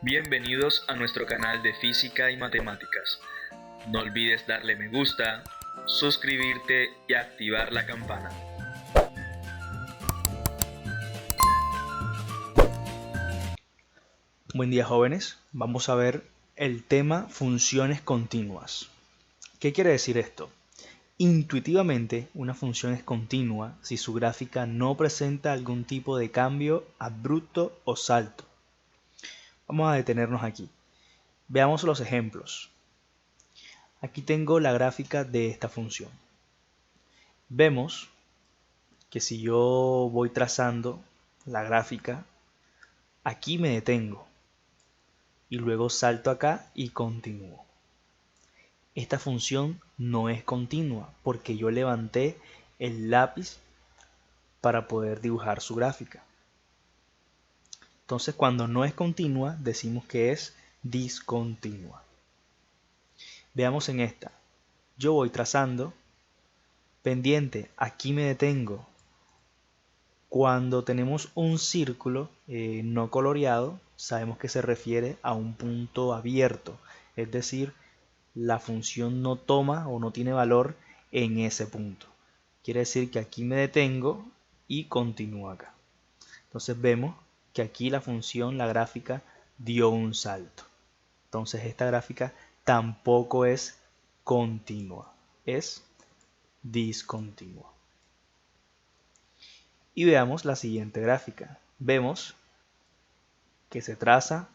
Bienvenidos a nuestro canal de Física y Matemáticas. No olvides darle me gusta, suscribirte y activar la campana. Buen día, jóvenes. Vamos a ver el tema funciones continuas. ¿Qué quiere decir esto? Intuitivamente, una función es continua si su gráfica no presenta algún tipo de cambio abrupto o salto. Vamos a detenernos aquí. Veamos los ejemplos. Aquí tengo la gráfica de esta función. Vemos que si yo voy trazando la gráfica, aquí me detengo y luego salto acá y continúo. Esta función no es continua porque yo levanté el lápiz para poder dibujar su gráfica. Entonces, cuando no es continua, decimos que es discontinua. Veamos en esta. Yo voy trazando, pendiente, aquí me detengo. Cuando tenemos un círculo no coloreado, sabemos que se refiere a un punto abierto, es decir, la función no toma o no tiene valor en ese punto. Quiere decir que aquí me detengo y continúo acá. Entonces vemos que aquí la función, la gráfica, dio un salto. Entonces esta gráfica tampoco es continua, es discontinua. Y veamos la siguiente gráfica. Vemos que se traza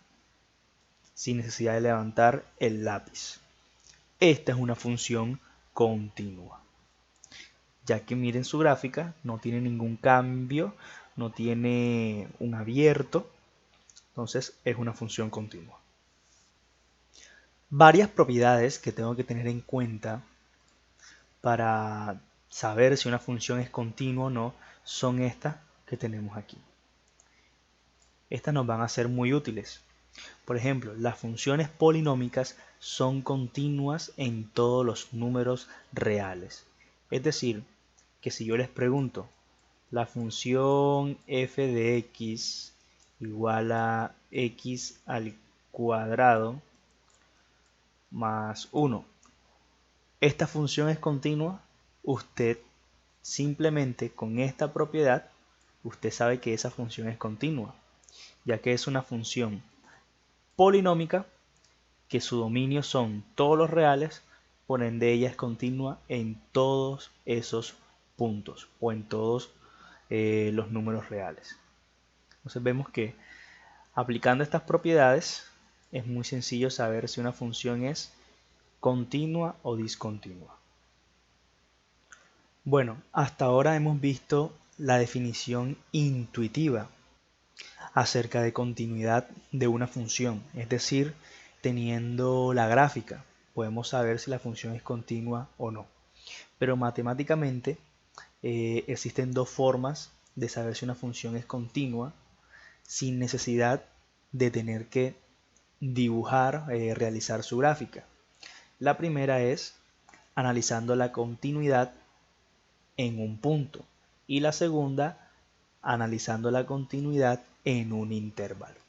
sin necesidad de levantar el lápiz. Esta es una función continua, ya que miren su gráfica, no tiene ningún cambio, no tiene un abierto, entonces es una función continua. Varias propiedades que tengo que tener en cuenta para saber si una función es continua o no son estas que tenemos aquí. Estas nos van a ser muy útiles. Por ejemplo, las funciones polinómicas son continuas en todos los números reales. Es decir, que si yo les pregunto, la función f de x igual a x al cuadrado más 1. Esta función es continua. Usted simplemente con esta propiedad, usted sabe que esa función es continua, ya que es una función polinómica que su dominio son todos los reales, por ende ella es continua en todos esos puntos o en todos los números reales. Entonces vemos que aplicando estas propiedades es muy sencillo saber si una función es continua o discontinua. Bueno, hasta ahora hemos visto la definición intuitiva acerca de continuidad de una función, es decir, teniendo la gráfica podemos saber si la función es continua o no. Pero matemáticamente existen dos formas de saber si una función es continua sin necesidad de tener que dibujar, realizar su gráfica. La primera es analizando la continuidad en un punto y la segunda analizando la continuidad en un intervalo.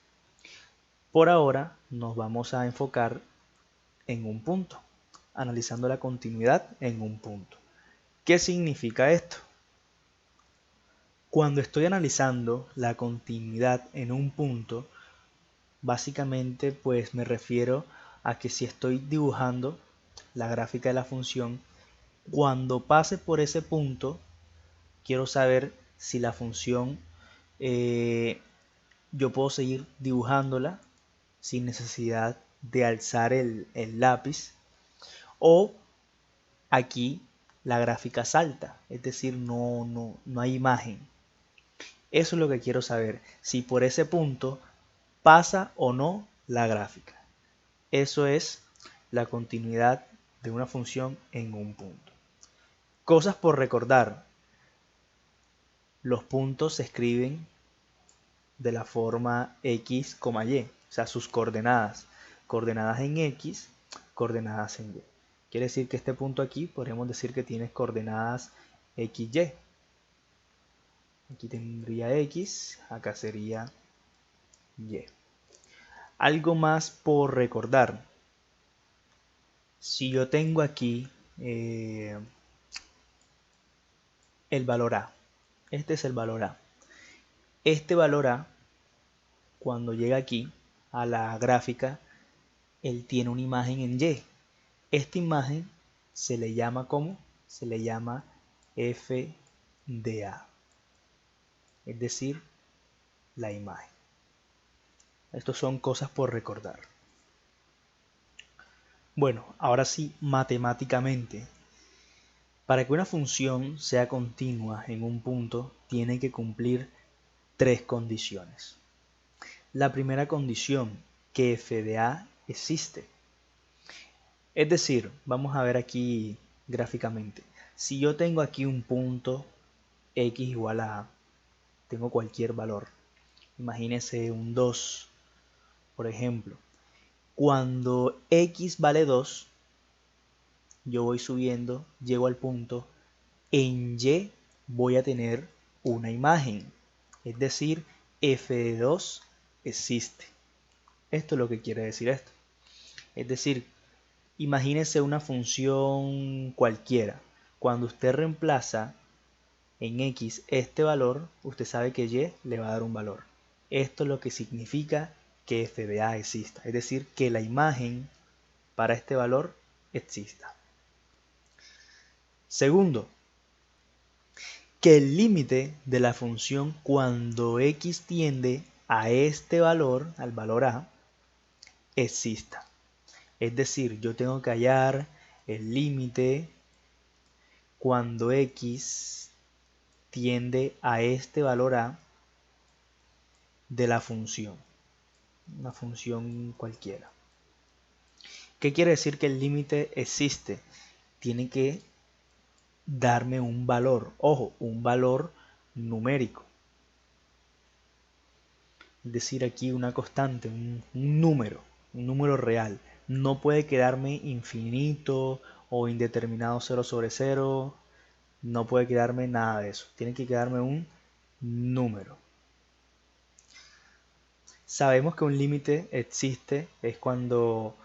Por ahora nos vamos a enfocar en un punto, analizando la continuidad en un punto. ¿Qué significa esto? Cuando estoy analizando la continuidad en un punto, básicamente pues me refiero a que si estoy dibujando la gráfica de la función, cuando pase por ese punto, quiero saber si la función yo puedo seguir dibujándola sin necesidad de alzar el lápiz, o aquí la gráfica salta, es decir, no hay imagen. Eso es lo que quiero saber, si por ese punto pasa o no la gráfica. Eso es la continuidad de una función en un punto. Cosas por recordar. Los puntos se escriben de la forma x, y, o sea, sus coordenadas. Coordenadas en x, coordenadas en y. Quiere decir que este punto aquí, podríamos decir que tiene coordenadas xy. Aquí tendría x, acá sería y. Algo más por recordar. Si yo tengo aquí el valor A, este es el valor A. Este valor A, cuando llega aquí a la gráfica, él tiene una imagen en Y. Esta imagen se le llama ¿cómo? Se le llama f de A, es decir, la imagen. Estas son cosas por recordar. Bueno, ahora sí, matemáticamente. Para que una función sea continua en un punto, tiene que cumplir tres condiciones. La primera condición, que f de A existe. Es decir, vamos a ver aquí gráficamente. Si yo tengo aquí un punto x igual a A, tengo cualquier valor. Imagínese un 2, por ejemplo. Cuando x vale 2, yo voy subiendo, llego al punto, en Y voy a tener una imagen. Es decir, f de 2 existe. Esto es lo que quiere decir esto. Es decir, imagínese una función cualquiera. Cuando usted reemplaza en x este valor, usted sabe que y le va a dar un valor. Esto es lo que significa que f de A exista. Es decir, que la imagen para este valor exista. Segundo, que el límite de la función cuando x tiende a este valor, al valor A, exista. Es decir, yo tengo que hallar el límite cuando x tiende a este valor A de la función, una función cualquiera. ¿Qué quiere decir que el límite existe? Tiene que darme un valor, ojo, un valor numérico. Es decir, aquí una constante, un número real. No puede quedarme infinito o indeterminado 0 sobre 0. No puede quedarme nada de eso. Tiene que quedarme un número. Sabemos que un límite existe es cuando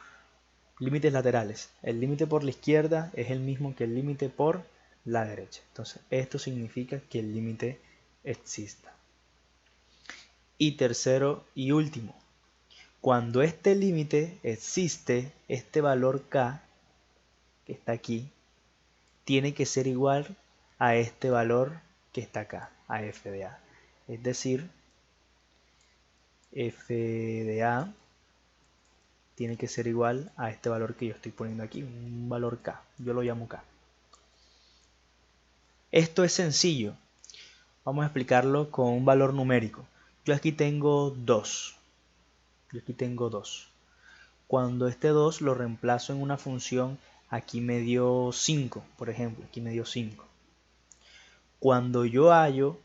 límites laterales. El límite por la izquierda es el mismo que el límite por la derecha. Entonces, esto significa que el límite exista. Y tercero y último, cuando este límite existe, este valor k que está aquí, tiene que ser igual a este valor que está acá, a f de a. Es decir, f de a tiene que ser igual a este valor que yo estoy poniendo aquí, un valor k. Yo lo llamo k. Esto es sencillo. Vamos a explicarlo con un valor numérico. Yo aquí tengo 2. Cuando este 2 lo reemplazo en una función, aquí me dio 5, por ejemplo. Aquí me dio 5. Cuando yo hallo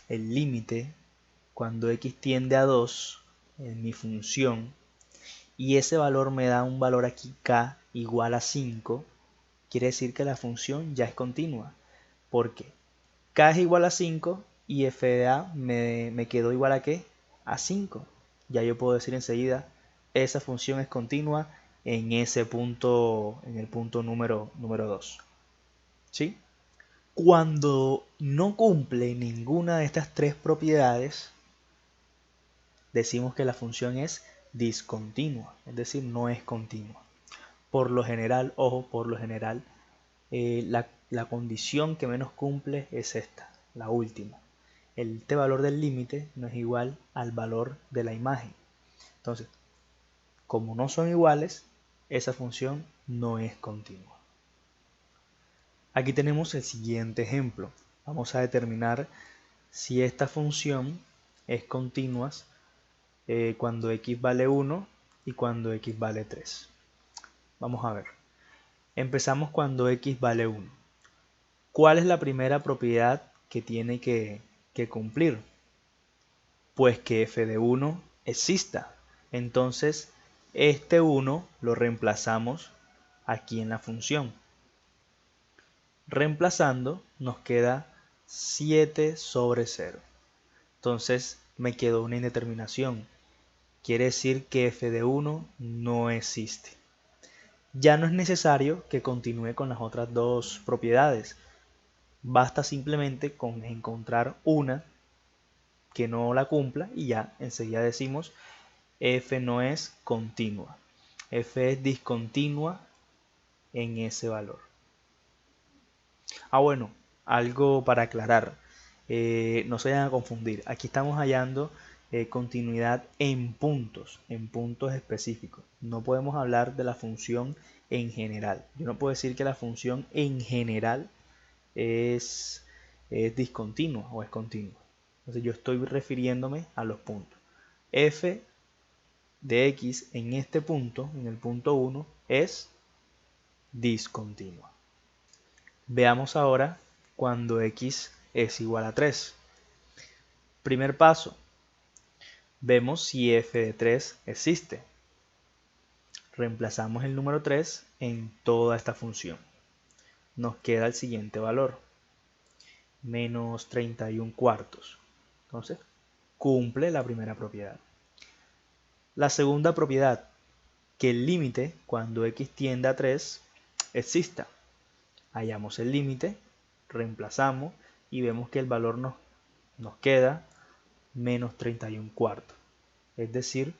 el límite, cuando x tiende a 2 en mi función, y ese valor me da un valor aquí k igual a 5, quiere decir que la función ya es continua. Porque k es igual a 5 y f de a me quedó igual a ¿qué? A 5. Ya yo puedo decir enseguida, esa función es continua en ese punto, en el punto número 2. ¿Sí? Cuando no cumple ninguna de estas tres propiedades, decimos que la función es discontinua, es decir, no es continua. Por lo general, ojo, por lo general, la condición que menos cumple es esta, la última. Este valor del límite no es igual al valor de la imagen. Entonces, como no son iguales, esa función no es continua. Aquí tenemos el siguiente ejemplo. Vamos a determinar si esta función es continua cuando x vale 1 y cuando x vale 3. Vamos a ver. Empezamos cuando x vale 1. ¿Cuál es la primera propiedad que tiene que cumplir? Pues que f de 1 exista. Entonces, este 1 lo reemplazamos aquí en la función. Reemplazando nos queda 7 sobre 0. Entonces me quedó una indeterminación. quiere decir que f de 1 no existe. Ya no es necesario que continúe con las otras dos propiedades. Basta simplemente con encontrar una que no la cumpla y ya enseguida decimos f no es continua. F es discontinua en ese valor. Bueno, algo para aclarar. No se vayan a confundir. Aquí estamos hallando continuidad en puntos específicos. No podemos hablar de la función en general. Yo no puedo decir que la función en general es discontinua o es continua. Entonces yo estoy refiriéndome a los puntos. F de x en este punto, en el punto 1, es discontinua. Veamos ahora cuando x es igual a 3. Primer paso, vemos si f de 3 existe. Reemplazamos el número 3 en toda esta función. Nos queda el siguiente valor, menos 31 cuartos. Entonces, cumple la primera propiedad. La segunda propiedad, que el límite cuando x tiende a 3 exista. Hallamos el límite, reemplazamos y vemos que el valor nos queda menos 31 cuartos. Es decir,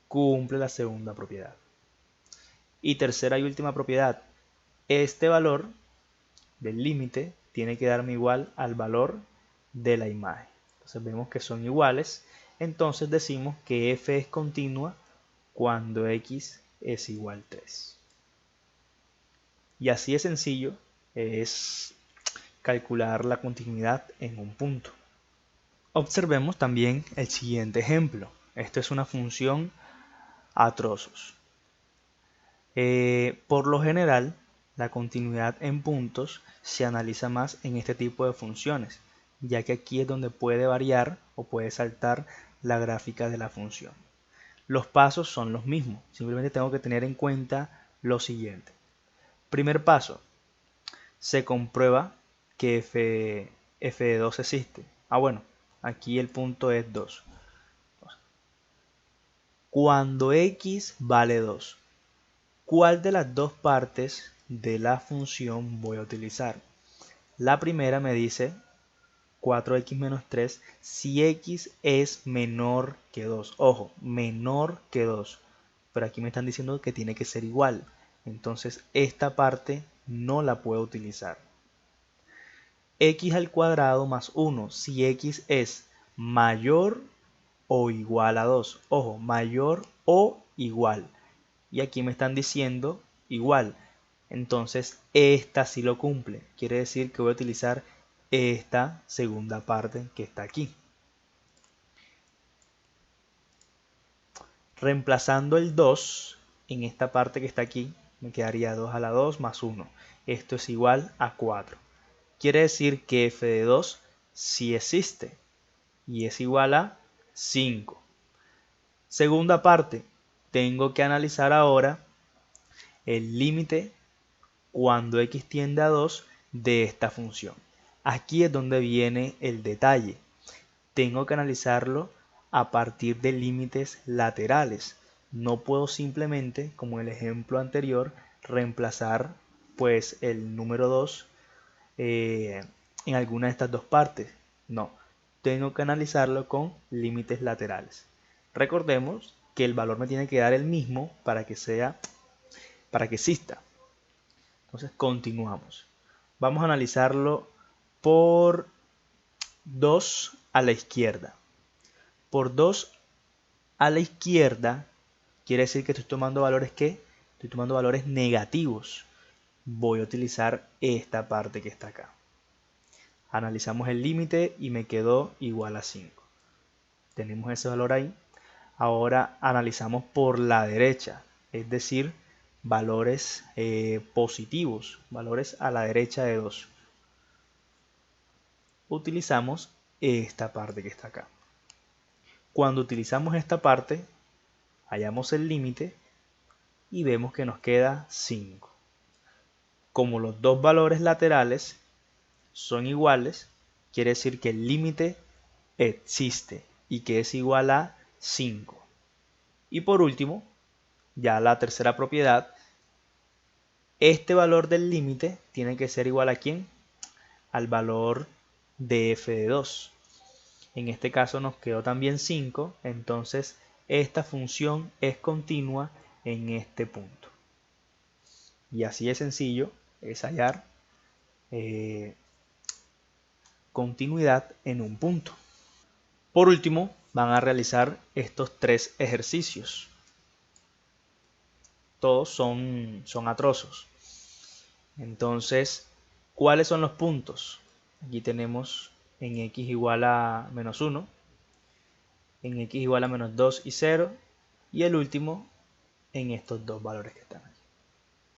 cumple la segunda propiedad. Y tercera y última propiedad, este valor del límite tiene que darme igual al valor de la imagen. Entonces vemos que son iguales. Entonces decimos que f es continua cuando x es igual a 3. Y así de sencillo es calcular la continuidad en un punto. Observemos también el siguiente ejemplo. Esto es una función a trozos. Por lo general, la continuidad en puntos se analiza más en este tipo de funciones, ya que aquí es donde puede variar o puede saltar la gráfica de la función. Los pasos son los mismos, simplemente tengo que tener en cuenta lo siguiente. Primer paso, se comprueba que f de 2 existe. Bueno, aquí el punto es 2. Cuando x vale 2, ¿cuál de las dos partes de la función voy a utilizar? La primera me dice 4x menos 3 si x es menor que 2. Ojo, menor que 2. Pero aquí me están diciendo que tiene que ser igual. Entonces esta parte no la puedo utilizar. X al cuadrado más 1 si x es mayor o igual a 2. Ojo, mayor o igual. Y aquí me están diciendo igual. Entonces esta sí lo cumple. Quiere decir que voy a utilizar esta segunda parte que está aquí. Reemplazando el 2 en esta parte que está aquí, me quedaría 2 a la 2 más 1. Esto es igual a 4. Quiere decir que f de 2 sí existe y es igual a 5. Segunda parte, tengo que analizar ahora el límite cuando x tiende a 2 de esta función. Aquí es donde viene el detalle. Tengo que analizarlo a partir de límites laterales. No puedo simplemente, como en el ejemplo anterior, reemplazar pues el número 2 en alguna de estas dos partes. No, tengo que analizarlo con límites laterales. Recordemos que el valor me tiene que dar el mismo para que exista. Entonces continuamos. Vamos a analizarlo por 2 a la izquierda. Por 2 a la izquierda quiere decir que estoy tomando valores estoy tomando valores negativos. Voy a utilizar esta parte que está acá. Analizamos el límite y me quedó igual a 5. Tenemos ese valor ahí. Ahora analizamos por la derecha, es decir, valores positivos, valores a la derecha de 2. Utilizamos esta parte que está acá. Cuando utilizamos esta parte, hallamos el límite y vemos que nos queda 5. Como los dos valores laterales son iguales, quiere decir que el límite existe y que es igual a 5. Y por último, ya la tercera propiedad, este valor del límite tiene que ser igual a ¿quién? Al valor de f de 2. En este caso nos quedó también 5, entonces esta función es continua en este punto. Y así de sencillo es hallar continuidad en un punto. Por último, van a realizar estos 3 ejercicios. Todos son atrozos. Entonces, ¿cuáles son los puntos? Aquí tenemos en x igual a menos 1, en x igual a menos 2 y 0, y el último en estos dos valores que están aquí.